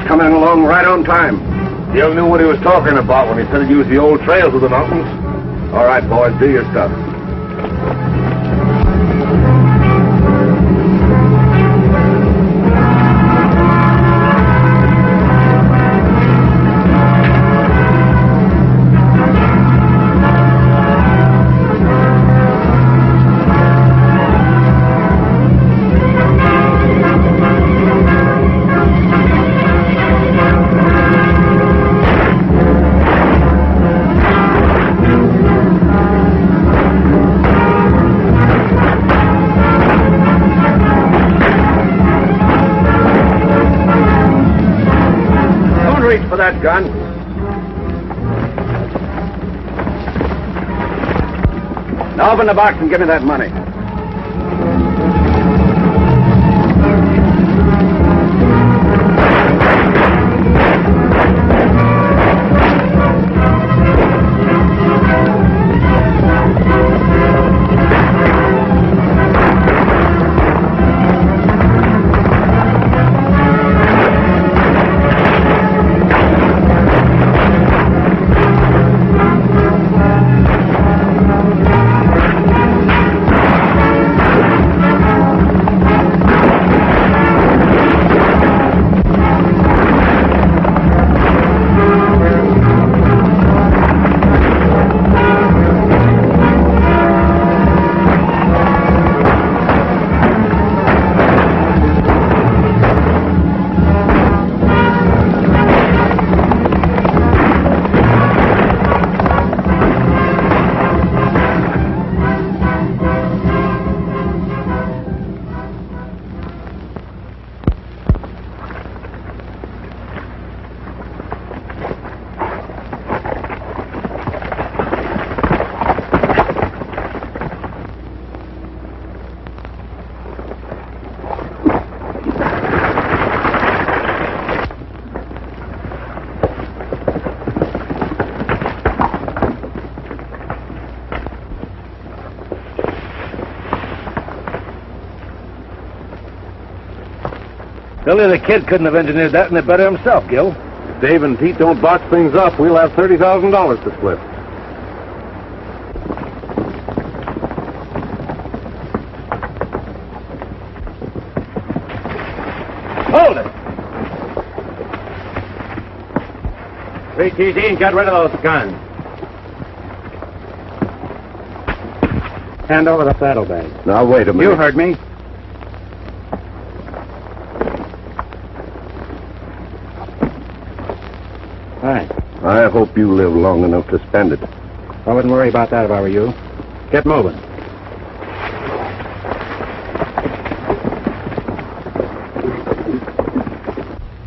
coming along right on time. Bill knew what he was talking about when he said he'd use the old trails of the mountains. All right, boys, do your stuff. For that gun. Now open the box and give me that money. Billy the Kid couldn't have engineered that any better himself, Gil. If Dave and Pete don't box things up, we'll have $30,000 to split. Hold it! Take easy and get rid of those guns. Hand over the saddlebags. Now, wait a minute. You heard me. Thanks. I hope you live long enough to spend it. I wouldn't worry about that if I were you. Get moving.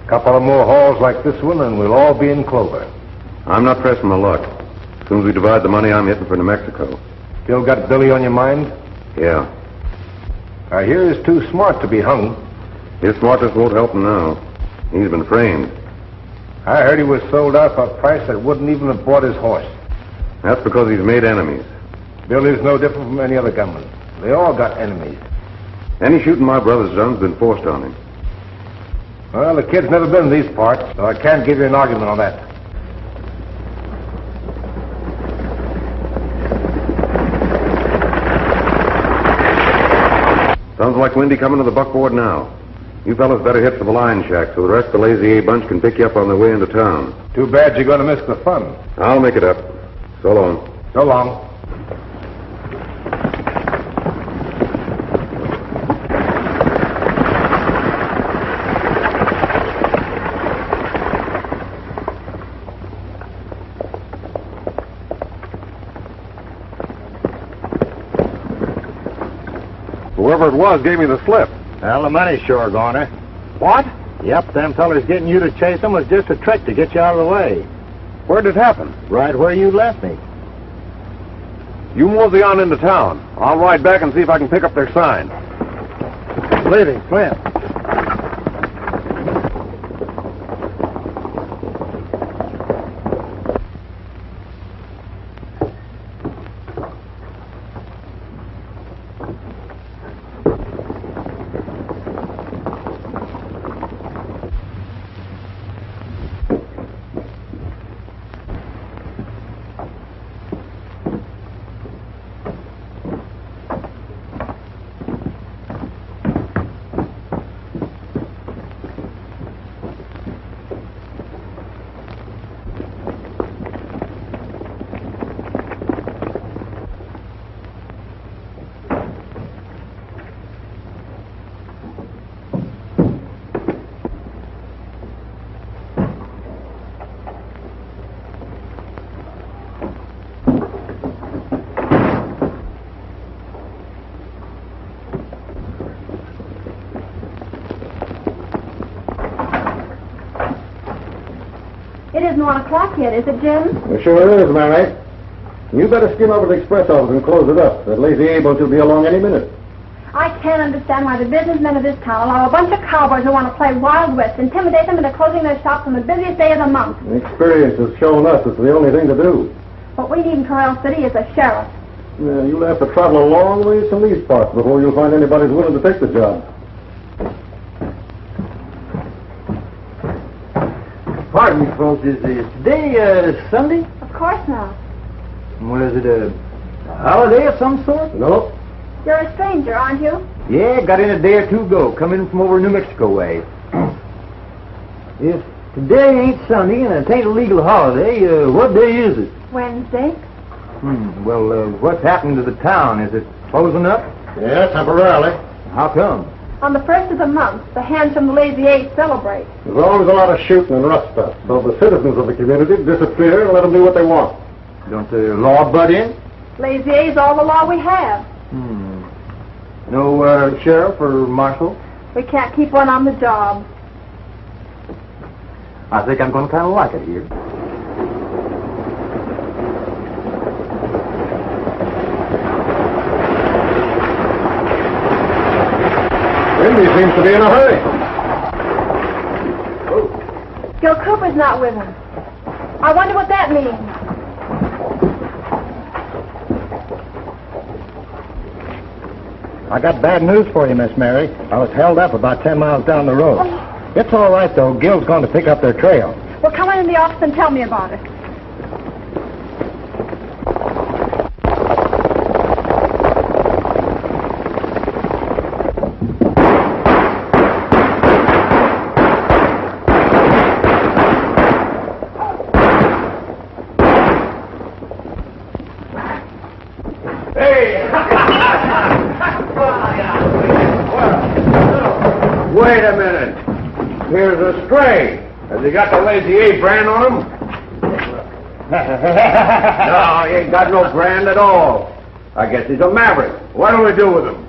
Couple of more hauls like this one, and we'll all be in clover. I'm not pressing my luck. As soon as we divide the money, I'm hitting for New Mexico. Still got Billy on your mind? Yeah. I hear he's too smart to be hung. His smartness won't help him now. He's been framed. I heard he was sold out for a price that wouldn't even have bought his horse. That's because he's made enemies. Billy's no different from any other gunman. They all got enemies. Any shooting my brother's done's been forced on him. Well, the kid's never been in these parts, so I can't give you an argument on that. Sounds like Windy coming to the buckboard now. You fellas better hit for the line shack so the rest of the Lazy A bunch can pick you up on their way into town. Too bad you're going to miss the fun. I'll make it up. So long. So long. Whoever it was gave me the slip. Well, the money's sure goner. What? Yep, them fellers getting you to chase them was just a trick to get you out of the way. Where did it happen? Right where you left me. You mosey on into town. I'll ride back and see if I can pick up their sign. Leaving, Flint. isn't 1 o'clock yet, is it, Jim? It sure is, Mary. You better skim over to the express office and close it up. That lazy Abel will be along any minute. I can't understand why the businessmen of this town allow a bunch of cowboys who want to play Wild West, intimidate them into closing their shops on the busiest day of the month. Experience has shown us it's the only thing to do. What we need in Corral City is a sheriff. Yeah, you'll have to travel a long ways from these parts before you'll find anybody who's willing to take the job. Pardon me, folks. Is today Sunday? Of course not. Well, is it a holiday of some sort? No. You're a stranger, aren't you? Yeah, got in a day or two ago. Come in from over New Mexico way. If today ain't Sunday and it ain't a legal holiday, what day is it? Wednesday. Well, what's happened to the town? Is it closing up? Yeah, temporarily. How come? On the 1st of the month, the hands from the Lazy Eight celebrate. There's always a lot of shooting and rough stuff. So the citizens of the community disappear and let them do what they want. Don't the law butt in? Lazy Eight's all the law we have. No sheriff or marshal? We can't keep one on the job. I think I'm going to kind of like it here. Indy seems to be in a hurry. Gil Cooper's not with him. I wonder what that means. I got bad news for you, Miss Mary. I was held up about 10 miles down the road. It's all right, though. Gil's going to pick up their trail. Well, come on in the office and tell me about it. Wait a minute. Here's a stray. Has he got the Lazy A brand on him? No, he ain't got no brand at all. I guess he's a maverick. What do we do with him?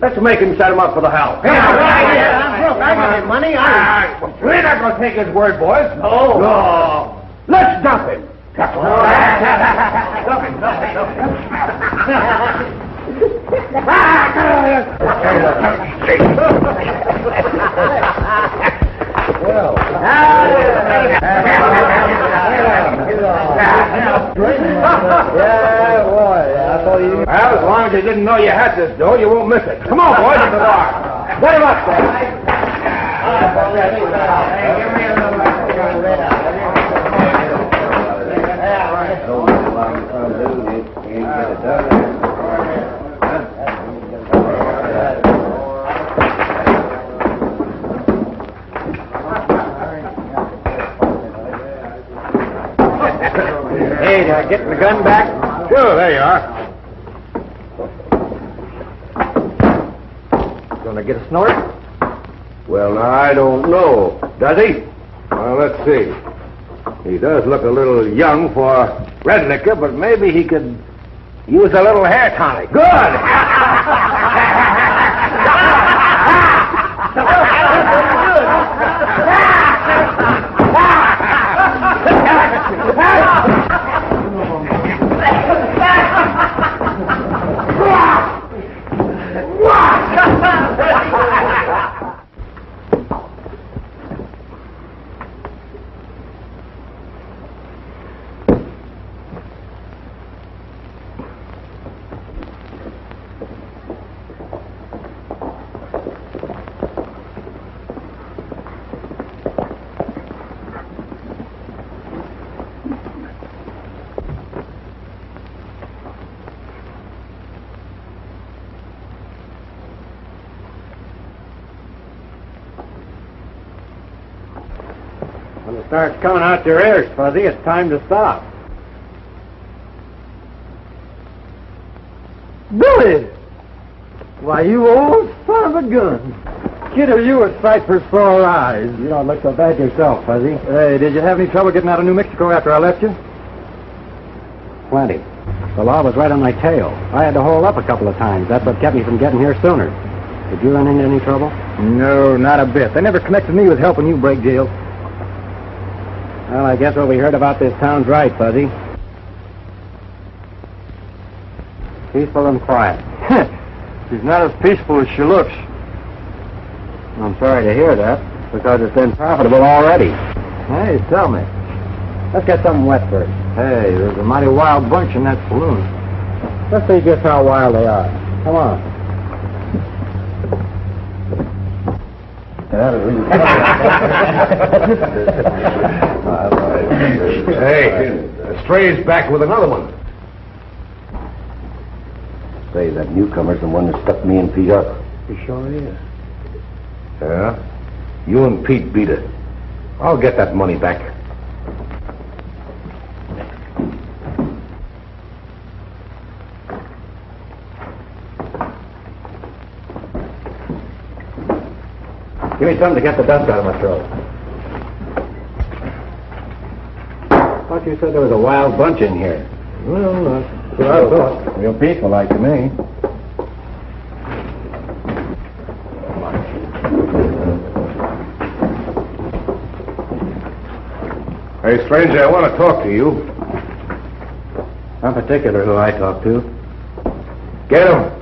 Let's make him set him up for the house. I'm broke. I got his money. We're not going to take his word, boys. No. Let's dump him. Well, as long as you didn't know you had this dough, you won't miss it. Come on, boys, to the bar. Let him up there. Hey, did I get the gun back? Sure, there you are. Gonna get a snort? Well, I don't know. Does he? Well, let's see. He does look a little young for red liquor, but maybe he could use a little hair tonic. Good! When it starts coming out your ears, Fuzzy, it's time to stop. Billy! Why, you old son of a gun. Kid, are you a sight for sore eyes? You don't look so bad yourself, Fuzzy. Hey, did you have any trouble getting out of New Mexico after I left you? Plenty. The law was right on my tail. I had to hold up a couple of times. That's what kept me from getting here sooner. Did you run into any trouble? No, not a bit. They never connected me with helping you break jail. Well, I guess what we heard about this town's right, Fuzzy. Peaceful and quiet. She's not as peaceful as she looks. I'm sorry to hear that, because it's been profitable already. Hey, tell me. Let's get something wet first. Hey, there's a mighty wild bunch in that saloon. Let's see just how wild they are. Come on. Hey, Stray's back with another one. Say, that newcomer's the one that stuck me and Pete up. He sure is. Yeah? You and Pete beat it. I'll get that money back. Give me something to get the dust out of my throat. Thought you said there was a wild bunch in here. Well, That's what I thought. Real peaceful like to me. Hey, stranger, I want to talk to you. Not particular who I talk to. Get him.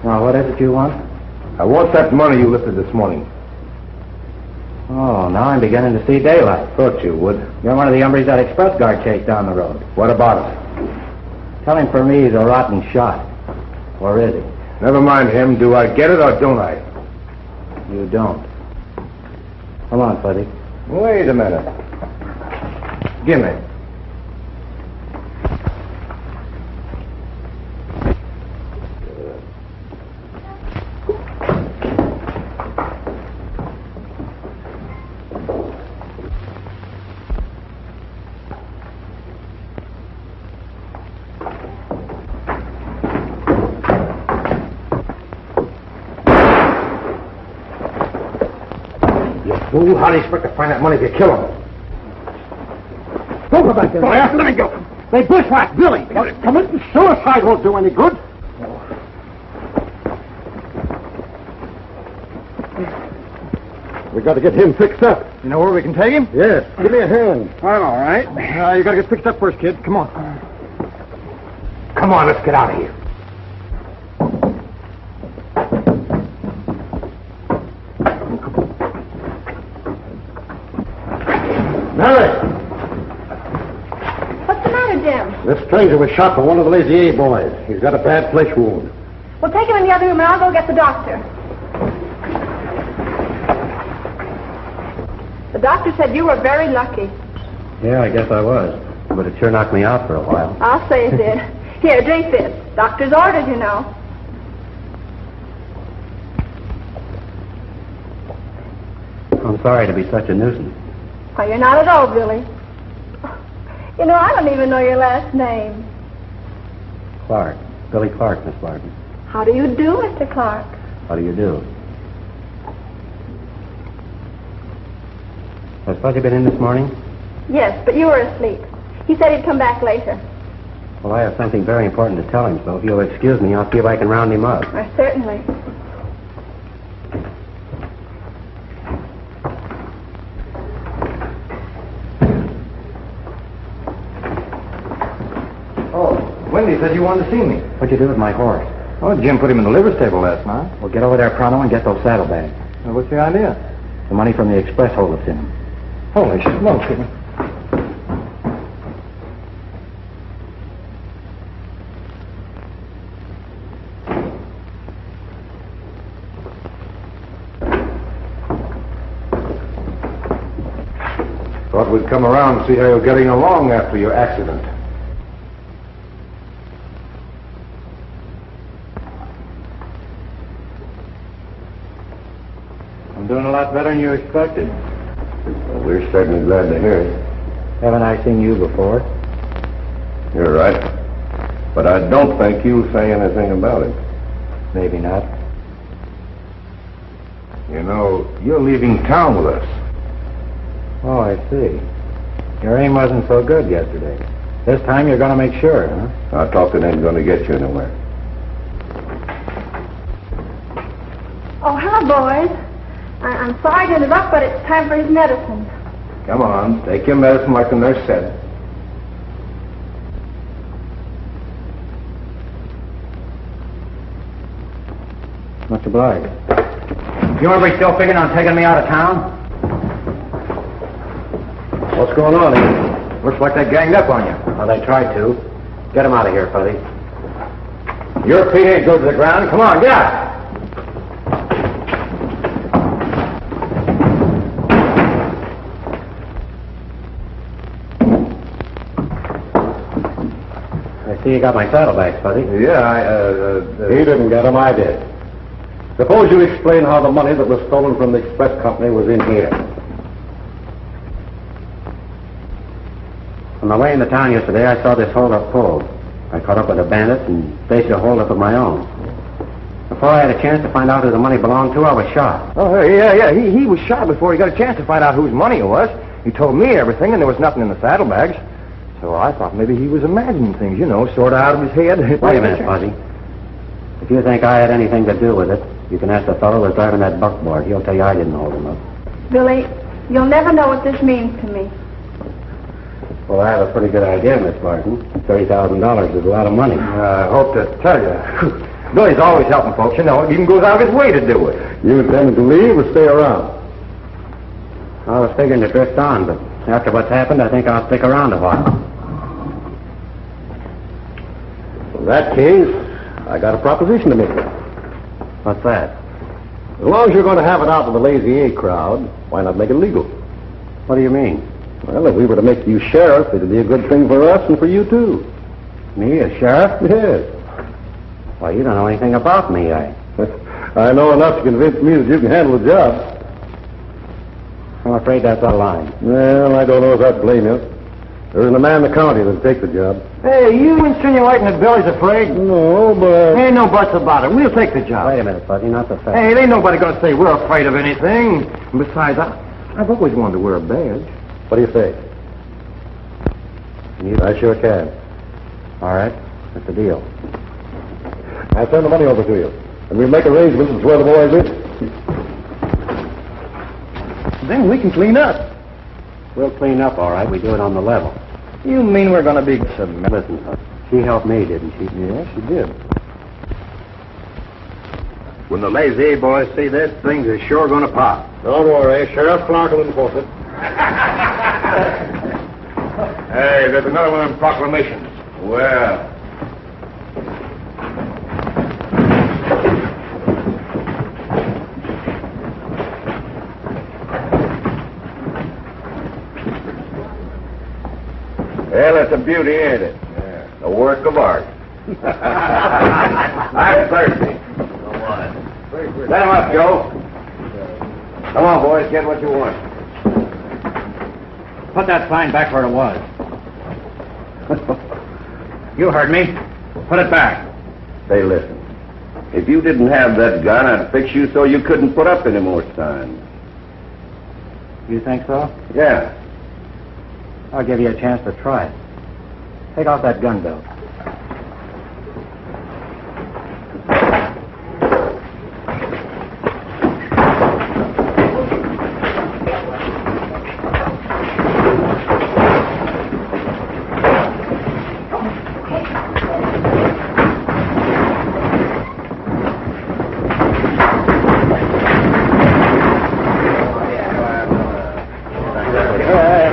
Now, what is it you want? I want that money you lifted this morning. Oh, now I'm beginning to see daylight. Thought you would. You're one of the hombres that express guard chased down the road. What about it? Tell him for me he's a rotten shot. Or is he? Never mind him. Do I get it or don't I? You don't. Come on, Fuzzy. Wait a minute. Gimme. Fool, how do you expect to find that money if you kill him? Don't go back there. Let me go. They bushwhacked Billy. Committing suicide won't do any good. We got to get him fixed up. You know where we can take him? Yes. Give me a hand. I'm all right. You got to get fixed up first, kid. Come on. Come on, let's get out of here. Mary, What's the matter, Jim? this stranger was shot by one of the Lazy A boys. He's got a bad flesh wound. Well, take him in the other room and I'll go get the doctor. The doctor said you were very lucky. Yeah, I guess I was. But it sure knocked me out for a while. I'll say it did. Here, drink this. Doctor's orders, you know. I'm sorry to be such a nuisance. Why, you're not at all, Billy. You know, I don't even know your last name. Clark. Billy Clark, Miss Barton. How do you do, Mr. Clark? How do you do? Has Fuzzy been in this morning? Yes, but you were asleep. He said he'd come back later. Well, I have something very important to tell him, so if you'll excuse me, I'll see if I can round him up. Certainly. Wendy said you wanted to see me. What'd you do with my horse? Oh, Jim put him in the liver stable last night. Well, get over there pronto and get those saddlebags. Well, what's the idea? The money from the express hold that's in them. Holy smoke. Thought we'd come around and see how you're getting along after your accident. I'm doing a lot better than you expected. Well, we're certainly glad to hear it. Haven't I seen you before? You're right. But I don't think you'll say anything about it. Maybe not. You know, you're leaving town with us. Oh, I see. Your aim wasn't so good yesterday. This time you're going to make sure, huh? Our talking ain't going to get you anywhere. Oh, how boys. I'm sorry to interrupt, but it's time for his medicine. Come on, take your medicine like the nurse said. Much obliged. You ever still figuring on taking me out of town? What's going on here? Looks like they ganged up on you. Well, they tried to. Get him out of here, Fuzzy. Your feet ain't go to the ground. Come on, get out. I see you got my saddlebags, Fuzzy. Yeah, He didn't get them, I did. Suppose you explain how the money that was stolen from the express company was in here. On my way into town yesterday, I saw this hold-up pulled. I caught up with a bandit and staged a hold-up of my own. Before I had a chance to find out who the money belonged to, I was shot. Oh, yeah. He was shot before he got a chance to find out whose money it was. He told me everything, and there was nothing in the saddlebags. So I thought maybe he was imagining things, sort of out of his head. Wait a minute, Fuzzy. If you think I had anything to do with it, you can ask the fellow that's driving that buckboard. He'll tell you I didn't hold him up. Billy, you'll never know what this means to me. Well, I have a pretty good idea, Miss Martin. $30,000 is a lot of money. I hope to tell you. Billy's always helping folks, He even goes out of his way to do it. You intended to leave or stay around? I was figuring to drift on, but after what's happened, I think I'll stick around a while. In that case, I got a proposition to make you. What's that? As long as you're going to have it out with the Lazy A crowd, why not make it legal? What do you mean? Well, if we were to make you sheriff, it'd be a good thing for us and for you, too. Me, a sheriff? Yes. Well, you don't know anything about me, I know enough to convince me that you can handle the job. I'm afraid that's out of line. Well, I don't know if I'd blame you. There isn't a man in the county that'd take the job. Hey, you insinuating that Billy's afraid? No, but... Ain't no buts about it. We'll take the job. Wait a minute, Fuzzy, not the fact. Hey, ain't nobody going to say we're afraid of anything. And besides, I've always wanted to wear a badge. What do you say? I sure can. All right, that's the deal. I'll send the money over to you, and we'll make arrangements as where the boys is. Then we can clean up. We'll clean up, all right. We do it on the level. You mean we're going to be... Listen, she helped me, didn't she? Yeah, she did. When the Lazy A boys see this, things are sure going to pop. Don't worry. Sheriff Clark will enforce it. Hey, there's another one of them proclamations. Well... Well, it's a beauty, ain't it? Yeah. A work of art. I'm thirsty. Come on. Let him up, Joe. Come on, boys, get what you want. Put that sign back where it was. You heard me. Put it back. Say, listen. If you didn't have that gun, I'd fix you so you couldn't put up any more signs. You think so? Yeah. I'll give you a chance to try it. Take off that gun belt.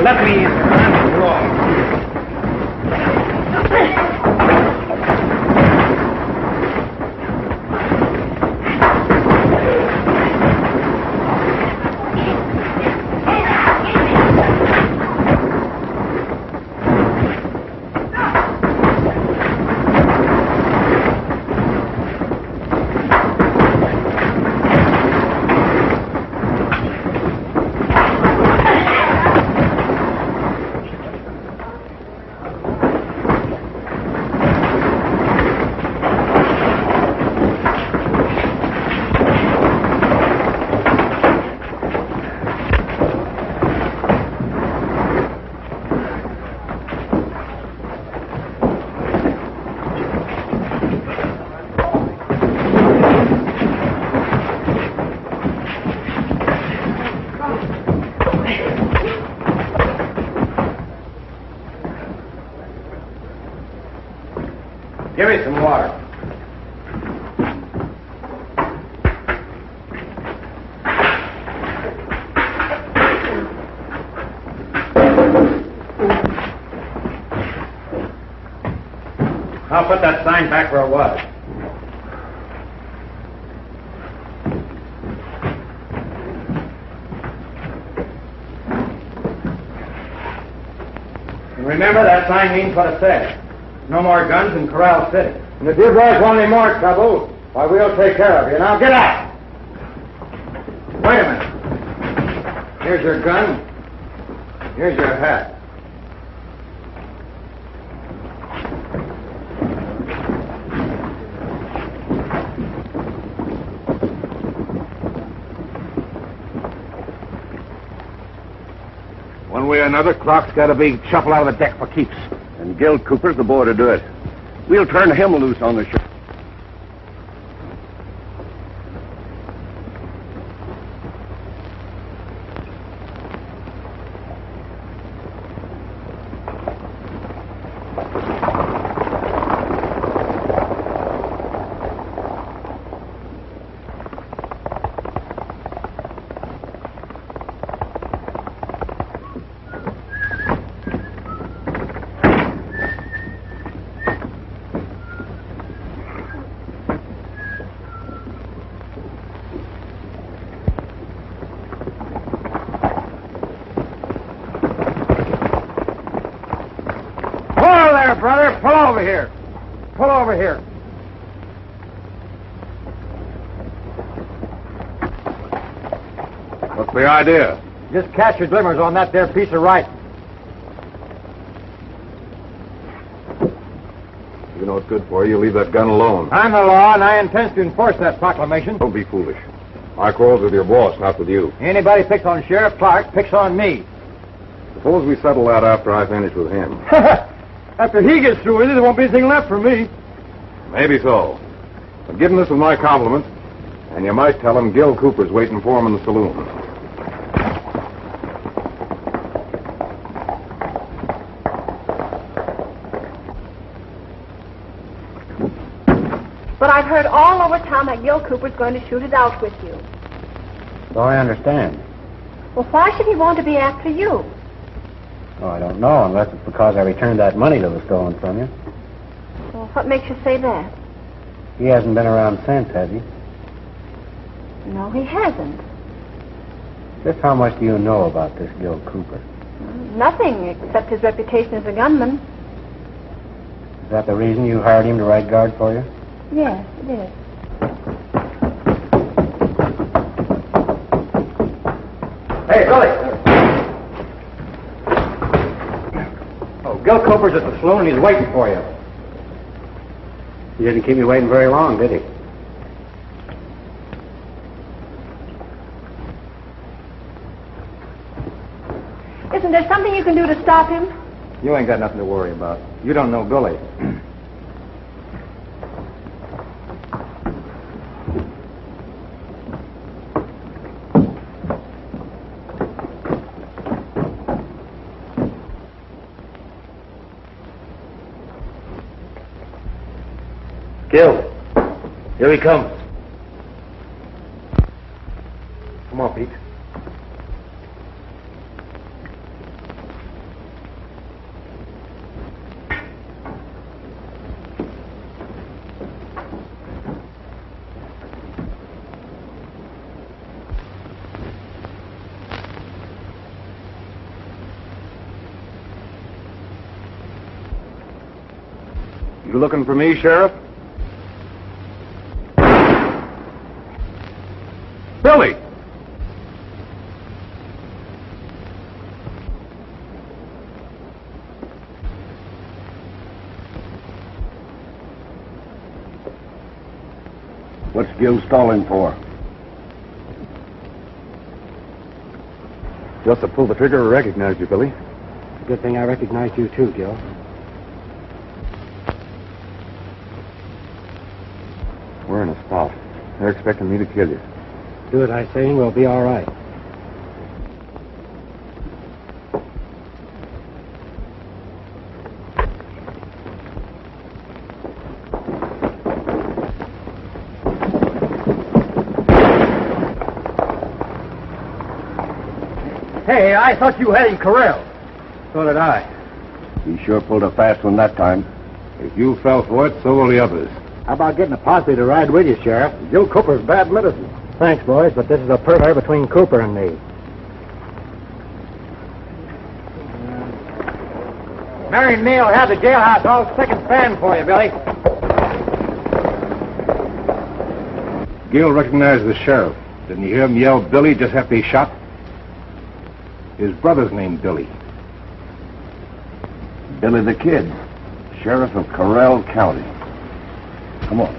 Let me in. Give me some water. I'll put that sign back where it was. And remember, that sign means what it says. No more guns in Corral City. And if you boys want any more trouble, why, we'll take care of you. Now, get out! Wait a minute. Here's your gun. Here's your hat. One way or another, Clark's got to be shuffled out of the deck for keeps. And Gil Cooper's the boy to do it. We'll turn him loose on the ship. Brother, pull over here. Pull over here. What's the idea? Just catch your glimmers on that there piece of writing. You know what's good for you. Leave that gun alone. I'm the law, and I intend to enforce that proclamation. Don't be foolish. My quarrel's with your boss, not with you. Anybody picks on Sheriff Clark picks on me. Suppose we settle that after I finish with him. After he gets through with it, there won't be anything left for me. Maybe so. But give him this with my compliments, and you might tell him Gil Cooper's waiting for him in the saloon. But I've heard all over town that Gil Cooper's going to shoot it out with you. So I understand. Well, why should he want to be after you? Oh, I don't know, unless it's because I returned that money that was stolen from you. Well, what makes you say that? He hasn't been around since, has he? No, he hasn't. Just how much do you know about this Gil Cooper? Nothing except his reputation as a gunman. Is that the reason you hired him to ride guard for you? Yes, it is. Hey, Billy! Oh, Gil Cooper's at the saloon. He's waiting for you. He didn't keep me waiting very long, did he? Isn't there something you can do to stop him? You ain't got nothing to worry about. You don't know Billy. Gil, here he comes. Come on, Pete. You looking for me, Sheriff? Billy! What's Gil stalling for? Just to pull the trigger, I recognized you, Billy. It's a good thing I recognized you, too, Gil. We're in a spot. They're expecting me to kill you. Do as I say and we'll be all right. Hey, I thought you had him corralled. So did I. He sure pulled a fast one that time. If you fell for it, so will the others. How about getting a posse to ride with you, Sheriff? Joe Cooper's bad medicine. Thanks, boys, but this is a affair between Cooper and me. Mary Neal had the jailhouse all spick and span for you, Billy. Gil recognized the sheriff. Didn't you hear him yell Billy just after he shot? His brother's named Billy. Billy the Kid, sheriff of Corral County. Come on.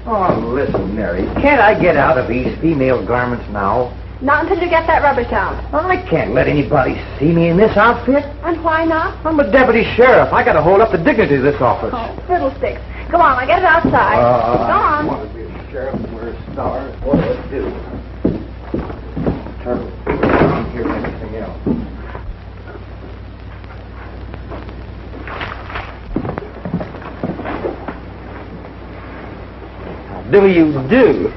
Oh, listen, Mary. Can't I get out of these female garments now? Not until you get that rubbish out. I can't let anybody see me in this outfit. And why not? I'm a deputy sheriff. I gotta hold up the dignity of this office. Oh, fiddlesticks. Go on, I'll get it outside. Go on. Want to be a sheriff and wear a star? What do I do? Turn around here and anything else. How do you do?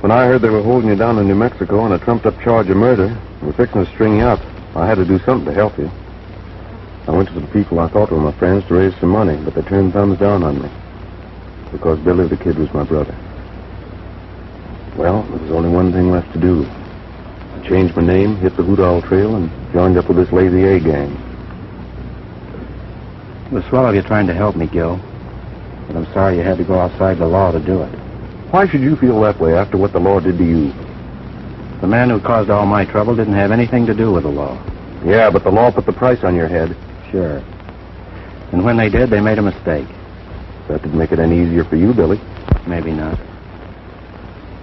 When I heard they were holding you down in New Mexico on a trumped-up charge of murder, and were fixing to string you up, I had to do something to help you. I went to the people I thought were my friends to raise some money, but they turned thumbs down on me. Because Billy the Kid was my brother. Well, there was only one thing left to do. I changed my name, hit the Hoot Owl Trail, and joined up with this Lazy A gang. It was swell of you trying to help me, Gil. But I'm sorry you had to go outside the law to do it. Why should you feel that way after what the law did to you? The man who caused all my trouble didn't have anything to do with the law. Yeah, but the law put the price on your head. Sure. And when they did, they made a mistake. That didn't make it any easier for you, Billy. Maybe not.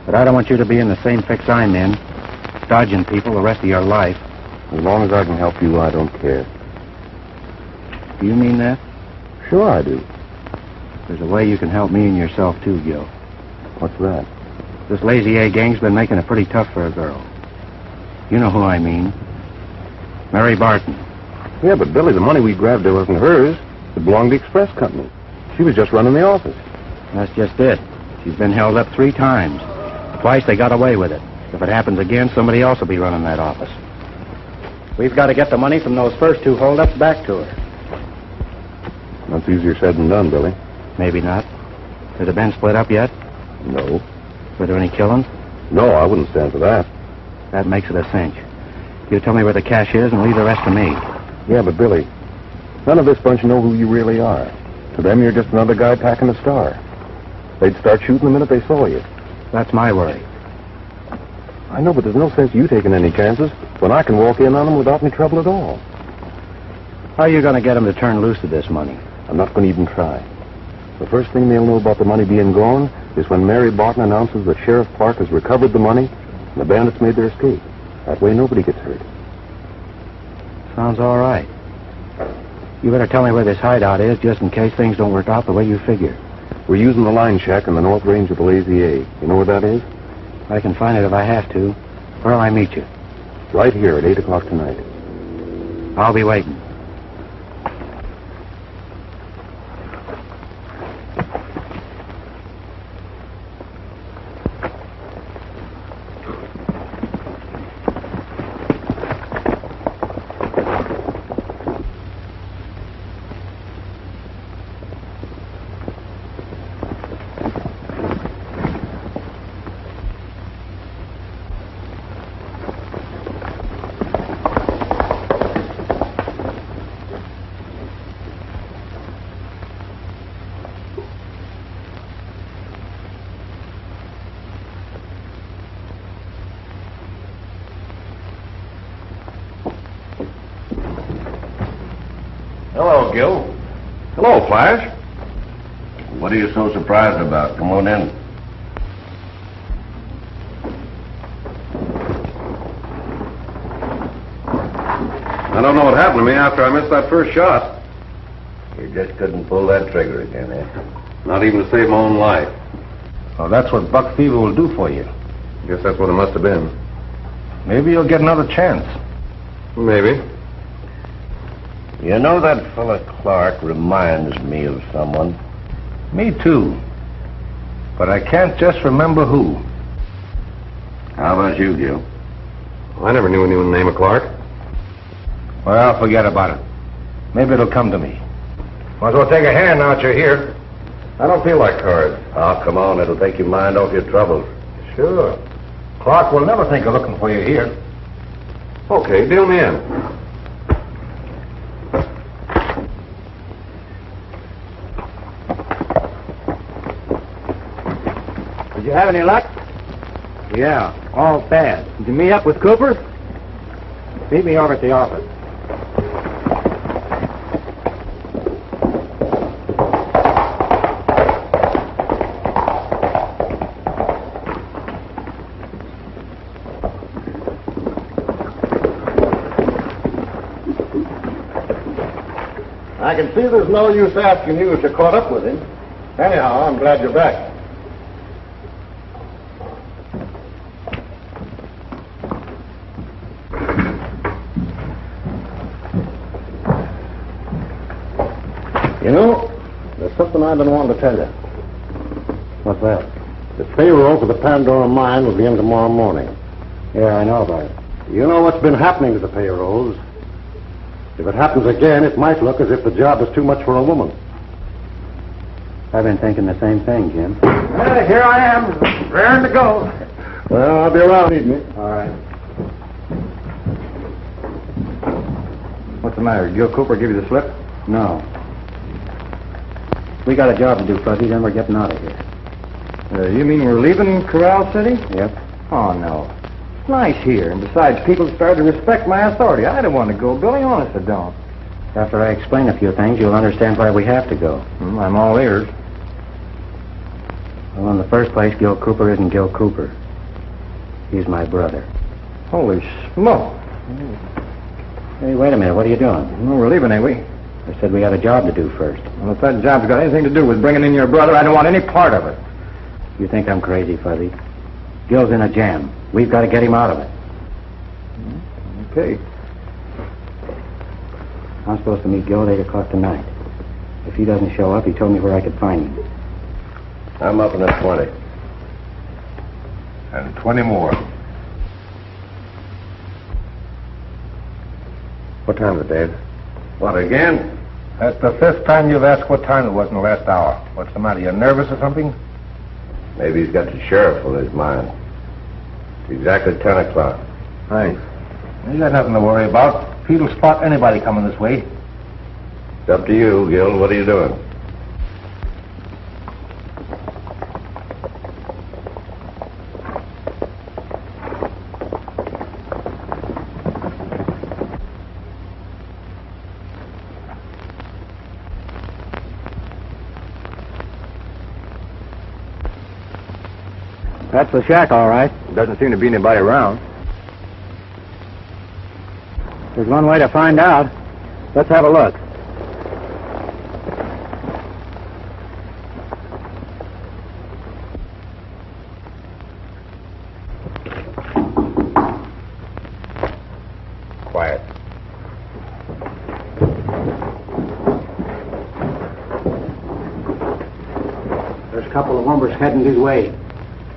But I don't want you to be in the same fix I'm in, dodging people the rest of your life. As long as I can help you, I don't care. Do you mean that? Sure I do. There's a way you can help me and yourself, too, Gil. What's that? This Lazy A gang's been making it pretty tough for a girl. You know who I mean. Mary Barton. Yeah, but Billy, the money we grabbed there wasn't hers. It belonged to the express company. She was just running the office. That's just it. She's been held up 3 times. Twice they got away with it. If it happens again, somebody else will be running that office. We've got to get the money from those first 2 holdups back to her. That's easier said than done, Billy. Maybe not. Has it been split up yet? No. Were there any killings? No, I wouldn't stand for that. That makes it a cinch. You tell me where the cash is and leave the rest to me. Yeah, but Billy, none of this bunch know who you really are. To them, you're just another guy packing a star. They'd start shooting the minute they saw you. That's my worry. I know, but there's no sense you taking any chances when I can walk in on them without any trouble at all. How are you going to get them to turn loose of this money? I'm not going to even try. The first thing they'll know about the money being gone is when Mary Barton announces that Sheriff Park has recovered the money and the bandits made their escape. That way nobody gets hurt. Sounds all right. You better tell me where this hideout is just in case things don't work out the way you figure. We're using the line shack in the north range of the Lazy A. You know where that is? I can find it if I have to. Where'll I meet you? Right here at 8 o'clock tonight. I'll be waiting. Hello, Gil. Hello, Flash. What are you so surprised about? Come on in. I don't know what happened to me after I missed that first shot. You just couldn't pull that trigger again, eh? Not even to save my own life. Well, that's what buck fever will do for you. Guess that's what it must have been. Maybe you'll get another chance. Maybe. You know, that fella Clark reminds me of someone. Me too. But I can't just remember who. How about you, Gil? I never knew anyone named Clark. Well, forget about it. Maybe it'll come to me. Might as well take a hand now that you're here. I don't feel like cards. Oh, come on. It'll take your mind off your troubles. Sure. Clark will never think of looking for you here. Okay, deal me in. Did you have any luck? Yeah, all bad. Did you meet up with Cooper? Meet me over at the office. I can see there's no use asking you if you caught up with him. Anyhow, I'm glad you're back. You know, there's something I've been wanting to tell you. What's that? The payroll for the Pandora mine will begin tomorrow morning. Yeah, I know about it. You know what's been happening to the payrolls. If it happens again, it might look as if the job is too much for a woman. I've been thinking the same thing, Jim. Well, here I am, raring to go. Well, I'll be around, need me. All right. What's the matter? Gil Cooper give you the slip? No. We got a job to do, Fuzzy, then we're getting out of here. You mean we're leaving Corral City? Yep. Oh, no. It's nice here, and besides, people started to respect my authority. I don't want to go, Billy. Honest, I don't. After I explain a few things, you'll understand why we have to go. I'm all ears. Well, in the first place, Gil Cooper isn't Gil Cooper. He's my brother. Holy smoke. Hey, wait a minute. What are you doing? Well, we're leaving, ain't we? I said we got a job to do first. Well, if that job's got anything to do with bringing in your brother, I don't want any part of it. You think I'm crazy, Fuzzy? Gil's in a jam. We've got to get him out of it. Okay. I'm supposed to meet Gil at 8 o'clock tonight. If he doesn't show up, he told me where I could find him. I'm up in at 20. And 20 more. What time is it, Dave? What, again? That's the fifth time you've asked what time it was in the last hour. What's the matter? You nervous or something? Maybe he's got the sheriff on his mind. It's exactly 10 o'clock. Thanks. You got nothing to worry about. Pete'll spot anybody coming this way. It's up to you, Gil. What are you doing? That's the shack, all right. Doesn't seem to be anybody around. There's one way to find out. Let's have a look. Quiet. There's a couple of lumbers heading his way.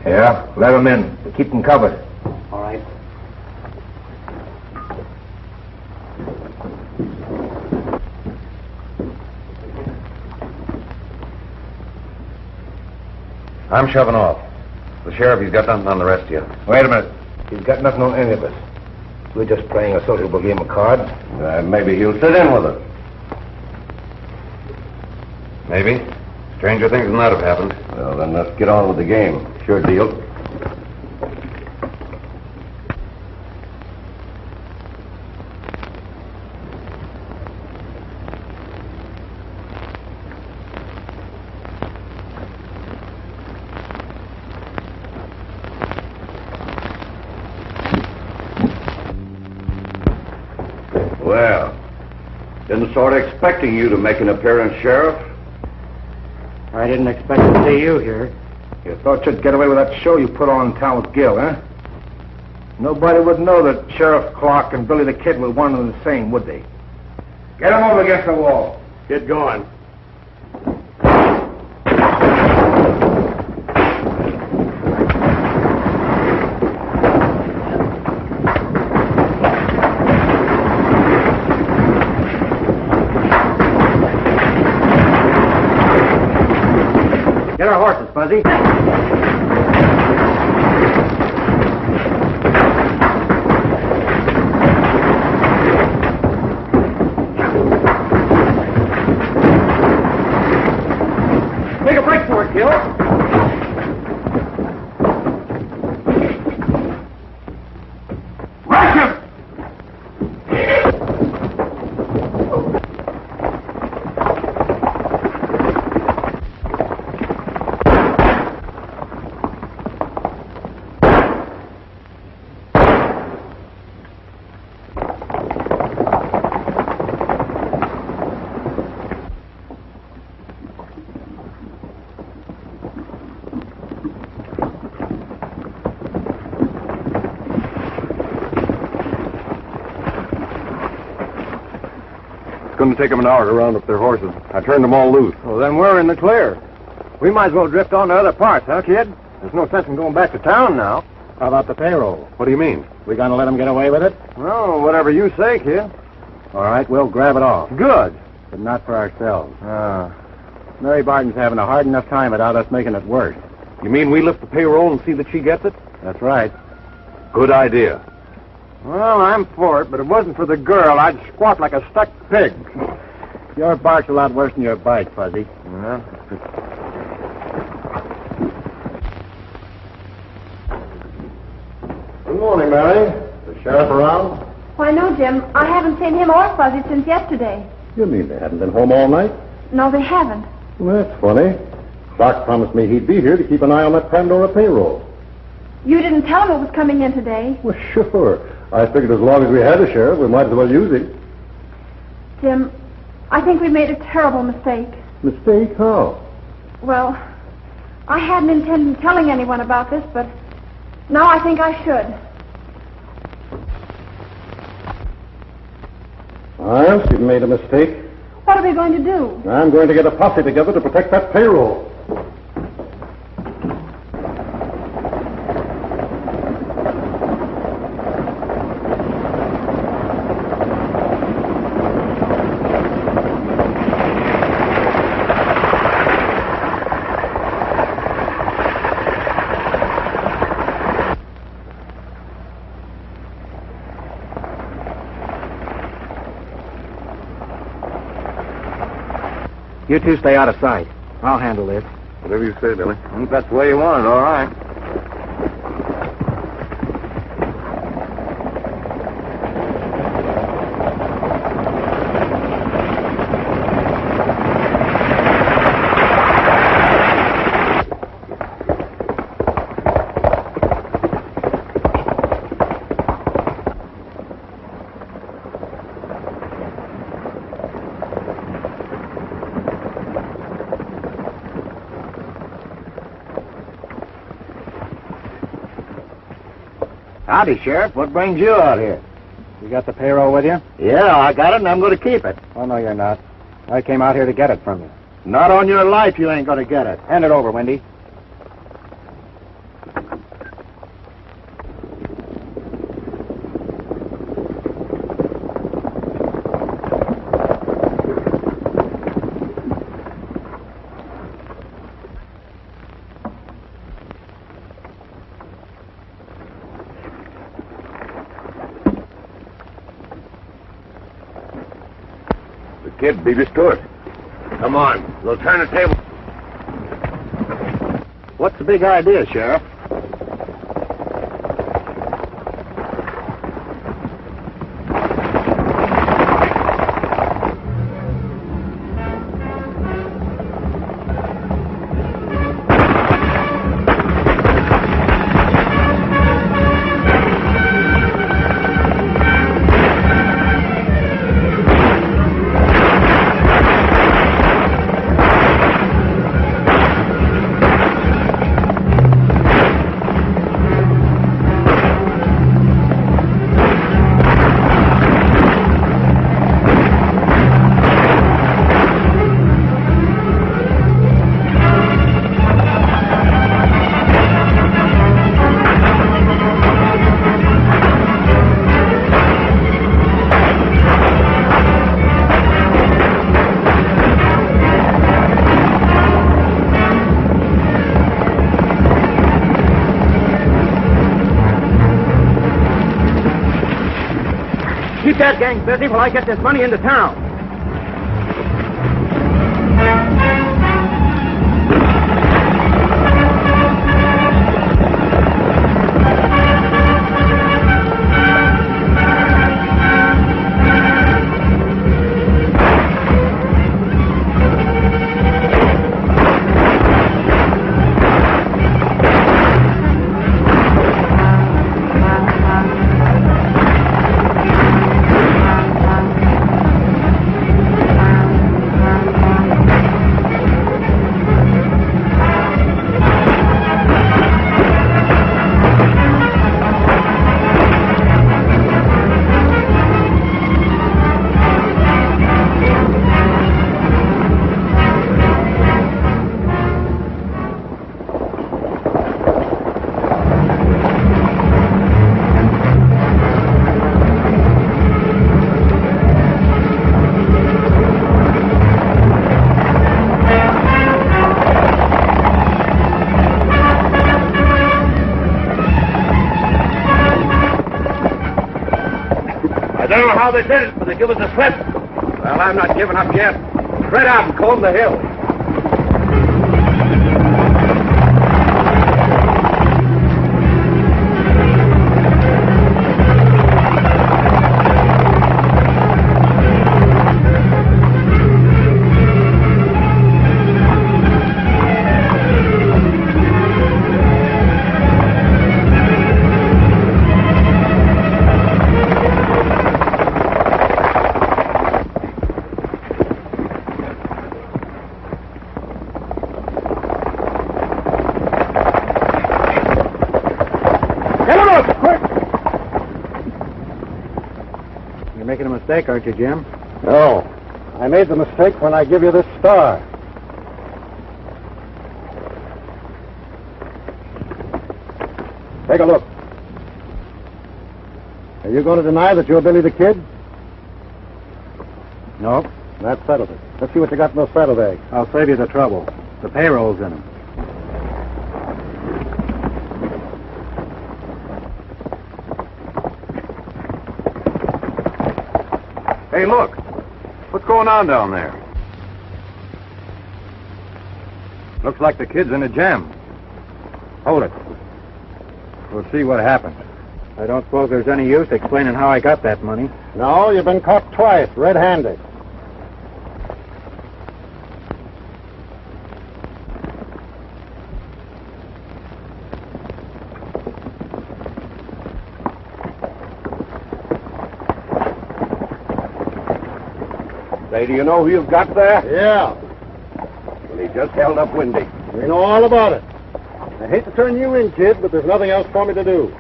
Yeah? Let them in. Keep them covered. All right. I'm shoving off. The sheriff, he's got nothing on the rest of you. Wait a minute. He's got nothing on any of us. We're just playing a sociable game of cards. Maybe he'll sit in with us. Maybe. Stranger things than that have happened. Well, then let's get on with the game. Sure deal. Well, didn't sort of expecting you to make an appearance, Sheriff. I didn't expect to see you here. You thought you'd get away with that show you put on in town with Gil, huh? Nobody would know that Sheriff Clark and Billy the Kid were one and the same, would they? Get him over against the wall. Get going. Get our horses, Fuzzy. Make a break for it, Gil. Rush him! It's going to take them an hour to round up their horses. I turned them all loose. Well, then we're in the clear. We might as well drift on to other parts, huh, kid? There's no sense in going back to town now. How about the payroll? What do you mean? We gonna let them get away with it? Well, whatever you say, kid. All right, we'll grab it all. Good. But not for ourselves. Mary Barton's having a hard enough time without us making it worse. You mean we lift the payroll and see that she gets it? That's right. Good idea. Well, I'm for it, but if it wasn't for the girl, I'd squawk like a stuck pig. Your bark's a lot worse than your bite, Fuzzy. Yeah. Good morning, Mary. The sheriff around? Why, no, Jim. I haven't seen him or Fuzzy since yesterday. You mean they haven't been home all night? No, they haven't. Well, that's funny. Clark promised me he'd be here to keep an eye on that Pandora payroll. You didn't tell him it was coming in today. Well, sure. I figured as long as we had a sheriff, we might as well use him. Jim, I think we made a terrible mistake. Mistake? How? Well, I hadn't intended telling anyone about this, but now I think I should. Well, you've made a mistake. What are we going to do? I'm going to get a posse together to protect that payroll. You two stay out of sight. I'll handle this. Whatever you say, Billy. If that's the way you want it, all right. Howdy, Sheriff. What brings you out here? You got the payroll with you? Yeah, I got it, and I'm going to keep it. Oh, no, you're not. I came out here to get it from you. Not on your life, you ain't going to get it. Hand it over, Wendy. Kid, beat us to it. Come on, we'll turn the table. What's the big idea, Sheriff? Keep that gang busy while I get this money into town. I don't know how they did it, but they give us a slip. Well, I'm not giving up yet. Spread out and comb the hill. You're making a mistake, aren't you, Jim? No. I made the mistake when I give you this star. Take a look. Are you going to deny that you're Billy the Kid? No. That settles it. Let's see what you got in those saddlebags. I'll save you the trouble. The payroll's in them. Hey, look. What's going on down there? Looks like the kid's in a jam. Hold it. We'll see what happens. I don't suppose there's any use explaining how I got that money. No, you've been caught twice, red-handed. Say, do you know who you've got there? Yeah, Well, he just held up Windy. we know all about it. I hate to turn you in, kid, but there's nothing else for me to do.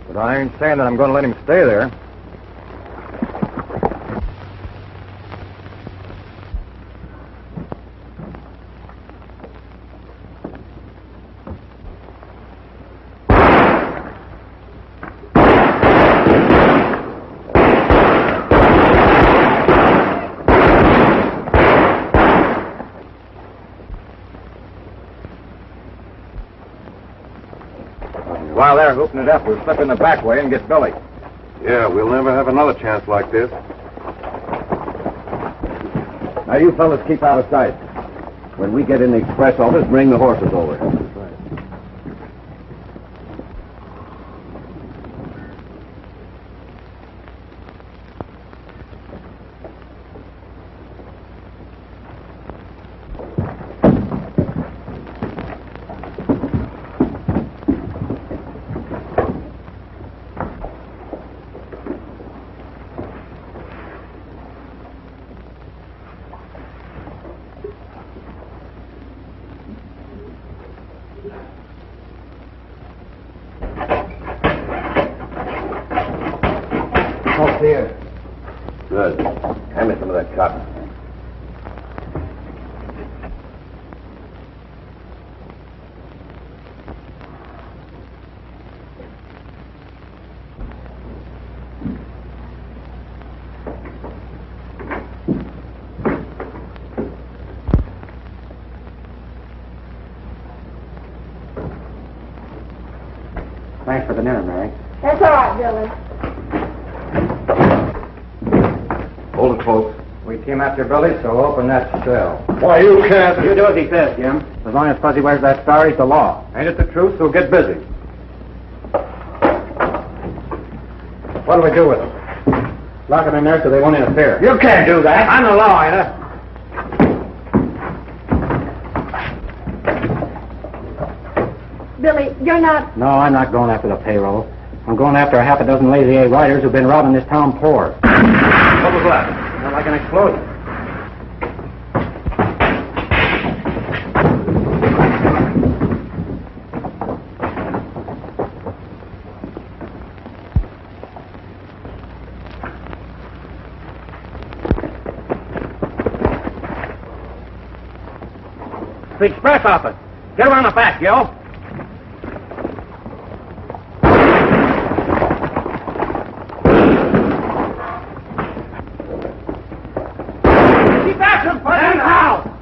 But I ain't saying that I'm going to let him stay there. While they're hooking it up, we'll slip in the back way and get Billy. Yeah, we'll never have another chance like this. Now, you fellas keep out of sight. When we get in the express office, bring the horses over. Oh, dear. Good. Hand me some of that cotton. Thanks for the dinner, Mary. That's all right, Billy. Hold it close. We came after Billy, so open that cell. Why, you can't. You do as he says, Jim. As long as Fuzzy wears that star, he's the law. Ain't it the truth? So get busy. What'll we do with him? Lock him in there so they won't interfere. You can't do that. I'm the law, ain't I? Billy, you're not... No, I'm not going after the payroll. I'm going after a half a dozen Lazy A riders who've been robbing this town poor. What was that? Not like an explosion. The express office. Get around the back, Gil. Keep after him, Fuzzy. And now!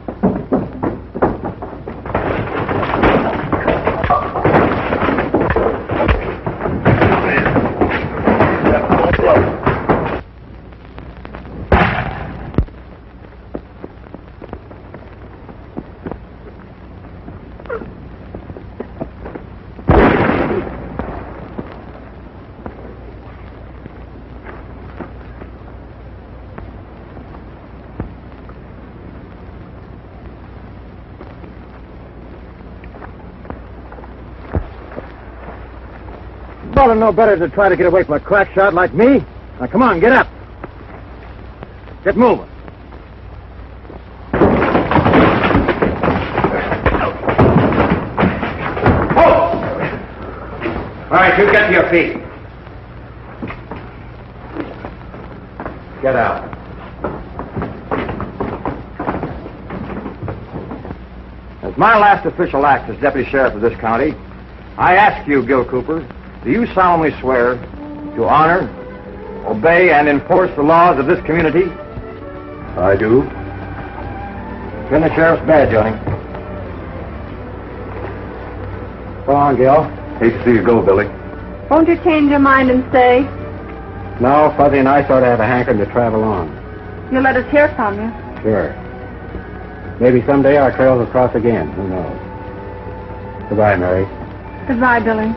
You ought to know better than to try to get away from a crack shot like me. Now, come on, get up. Get moving. All right, you get to your feet. Get out. As my last official act as deputy sheriff of this county, I ask you, Gil Cooper, do you solemnly swear to honor, obey, and enforce the laws of this community? I do. Pin the sheriff's badge on him. Go on, Gil. Hate to see you go, Billy. Won't you change your mind and stay? No, Fuzzy and I sort of have a hankering to travel on. You'll let us hear from you. Sure. Maybe someday our trails will cross again. Who knows? Goodbye, Mary. Goodbye, Billy.